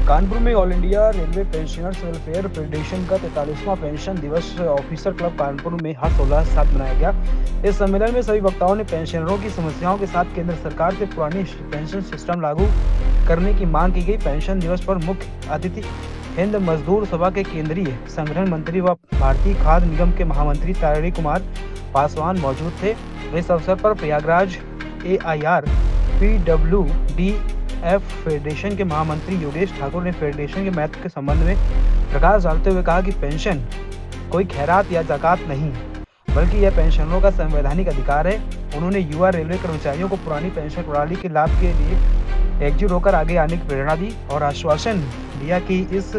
कानपुर में all India railway pensioners welfare federation का 43वां pension दिवस ऑफिसर क्लब कानपुर में हर्षोल्लास के साथ मनाया गया। इस सम्मेलन में सभी वक्ताओं ने पेंशनरों की समस्याओं के साथ केंद्र सरकार से पुरानी पेंशन सिस्टम लागू करने की मांग की गई। पेंशन दिवस पर मुख्य अतिथि हिंद मजदूर सभा के केंद्रीय संगठन मंत्री व भारतीय खाद्य निगम के महामंत्री तारिणी कुमार पासवान मौजूद थे। इस अवसर पर प्रयागराज AIR PWD फेडरेशन के महामंत्री योगेश ठाकुर ने फेडरेशन के महत्व के संबंध में प्रकाश डालते हुए कहा कि पेंशन कोई खैरात या ज़कात नहीं बल्कि यह पेंशनरों का संवैधानिक अधिकार है। उन्होंने युवा रेलवे कर्मचारियों को पुरानी पेंशन प्रणाली के लाभ के लिए एकजुट होकर आगे आने की प्रेरणा दी और आश्वासन दिया कि इस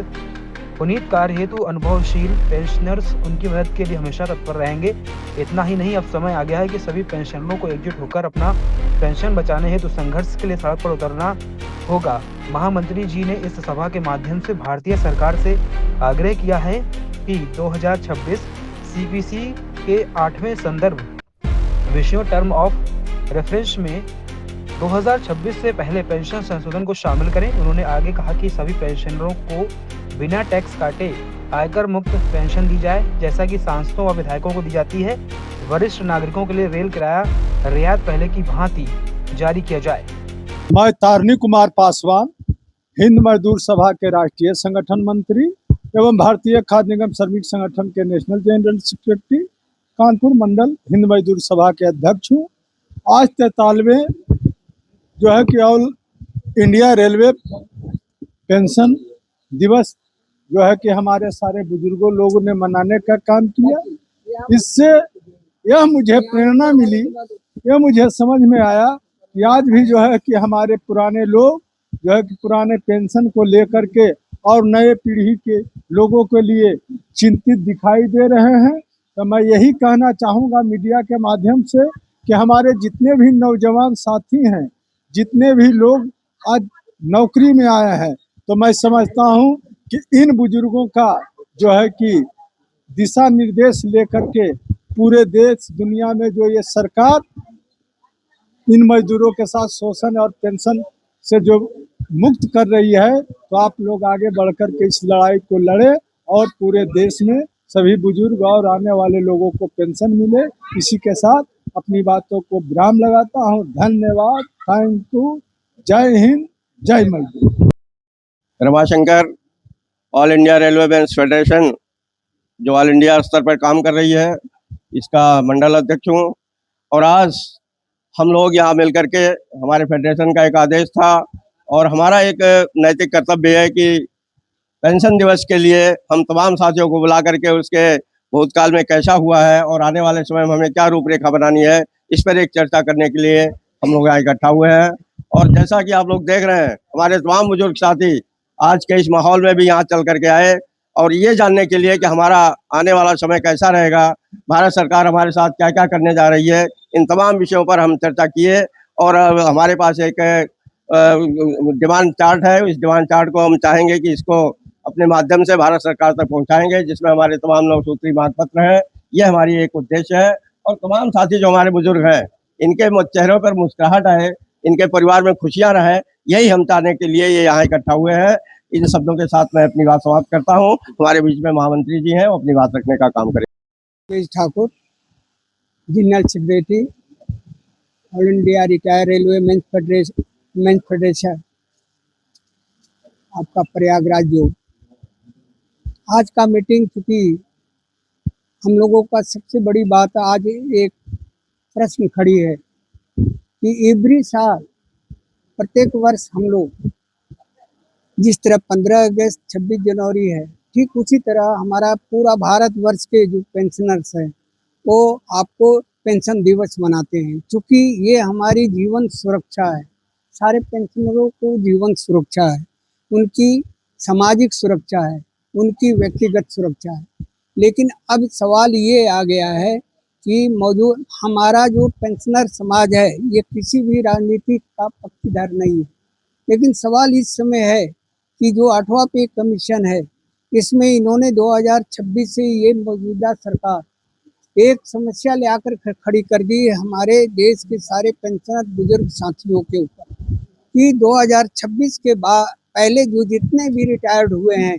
पुनीत कार्य हेतु अनुभवशील पेंशनर्स उनकी मदद के लिए हमेशा तत्पर रहेंगे। इतना ही नहीं, अब समय आ गया है कि सभी पेंशनरों को एकजुट होकर अपना पेंशन बचाने हेतु संघर्ष के लिए सड़क पर उतरना होगा। महामंत्री जी ने इस सभा के माध्यम से भारतीय सरकार से आग्रह किया है कि 2026 CPC के 8वें संदर्भ विषयों टर्म ऑफ रेफरेंस में 2026 से पहले पेंशन संशोधन को शामिल करें। उन्होंने आगे कहा कि सभी पेंशनरों को बिना टैक्स काटे आयकर मुक्त पेंशन दी जाए, जैसा कि सांसदों व विधायकों को दी जाती है। वरिष्ठ नागरिकों के लिए रेल किराया रियायत पहले की भांति जारी किया जाए। मैं तारिणी कुमार पासवान, हिंद मजदूर सभा के राष्ट्रीय संगठन मंत्री एवं भारतीय खाद्य निगम श्रमिक संगठन के नेशनल जनरल सेक्रेटरी, कानपुर मंडल हिंद मजदूर सभा के अध्यक्ष हूँ। आज 43वें जो है कि ऑल इंडिया रेलवे पेंशन दिवस जो है कि हमारे सारे बुजुर्गों लोगों ने मनाने का काम किया। इससे यह मुझे प्रेरणा मिली, यह मुझे समझ में आया कि आज भी जो है कि हमारे पुराने लोग जो है कि पुराने पेंशन को लेकर के और नए पीढ़ी के लोगों के लिए चिंतित दिखाई दे रहे हैं। तो मैं यही कहना चाहूँगा मीडिया के माध्यम से कि हमारे जितने भी नौजवान साथी हैं, जितने भी लोग आज नौकरी में आए हैं, तो मैं समझता हूँ कि इन बुजुर्गों का जो है कि दिशा निर्देश लेकर के पूरे देश दुनिया में जो ये सरकार इन मजदूरों के साथ शोषण और पेंशन से जो मुक्त कर रही है, तो आप लोग आगे बढ़कर के इस लड़ाई को लड़े और पूरे देश में सभी बुजुर्ग और आने वाले लोगों को पेंशन मिले। इसी के साथ अपनी बातों को विराम लगाता हूँ। धन्यवाद, थैंक यू, जय हिंद, जय मजदूर। Ramashankar, all India railway bench federation जो ऑल इंडिया स्तर पर काम कर रही है, इसका मंडल अध्यक्ष हूँ। और आज हम लोग यहाँ मिलकर के, हमारे फेडरेशन का एक आदेश था और हमारा एक नैतिक कर्तव्य है कि पेंशन दिवस के लिए हम तमाम साथियों को बुला करके उसके भूतकाल में कैसा हुआ है और आने वाले समय में हमें क्या रूपरेखा बनानी है, इस पर एक चर्चा करने के लिए हम लोग यहाँ इकट्ठा हुए हैं। और जैसा कि आप लोग देख रहे हैं, हमारे तमाम बुजुर्ग साथी आज के इस माहौल में भी यहाँ चल करके आए और ये जानने के लिए कि हमारा आने वाला समय कैसा रहेगा, भारत सरकार हमारे साथ क्या क्या करने जा रही है, इन तमाम विषयों पर हम चर्चा किए। और हमारे पास एक डिमांड चार्ट है। इस डिमांड चार्ट को हम चाहेंगे कि इसको अपने माध्यम से भारत सरकार तक पहुंचाएंगे, जिसमें हमारे तमाम 9 सूत्री मांग पत्र है। ये हमारी एक उद्देश्य है। और तमाम साथी जो हमारे बुजुर्ग हैं, इनके चेहरों पर मुस्कुराहट है, इनके परिवार में खुशियां रहे, यही हम चाहने के लिए ये यहाँ इकट्ठा हुए हैं। इन शब्दों के साथ मैं अपनी बात समाप्त करता हूँ। हमारे बीच में महामंत्री जी हैं, वो अपनी बात रखने का काम करें। Yogesh Thakur, general secretary, all India retire railway men's federation, आपका प्रयागराज जोन। आज का मीटिंग, चूँकि हम लोगों का सबसे बड़ी बात आज एक प्रश्न खड़ी है कि एवरी साल प्रत्येक वर्ष हम लोग जिस तरह 15 अगस्त 26 जनवरी है, ठीक उसी तरह हमारा पूरा भारतवर्ष के जो पेंशनर्स हैं वो आपको पेंशन दिवस मनाते हैं। क्योंकि ये हमारी जीवन सुरक्षा है, सारे पेंशनरों को जीवन सुरक्षा है, उनकी सामाजिक सुरक्षा है, उनकी व्यक्तिगत सुरक्षा है। लेकिन अब सवाल ये आ गया है कि मौजूद हमारा जो पेंशनर समाज है ये किसी भी राजनीति का पक्षधर नहीं है। लेकिन सवाल इस समय है कि जो 8वां पे कमीशन है, इसमें इन्होंने 2026 से ये मौजूदा सरकार एक समस्या ले आकर खड़ी कर दी है हमारे देश के सारे पेंशनर बुजुर्ग साथियों के ऊपर कि 2026 के बाद पहले जो जितने भी रिटायर्ड हुए हैं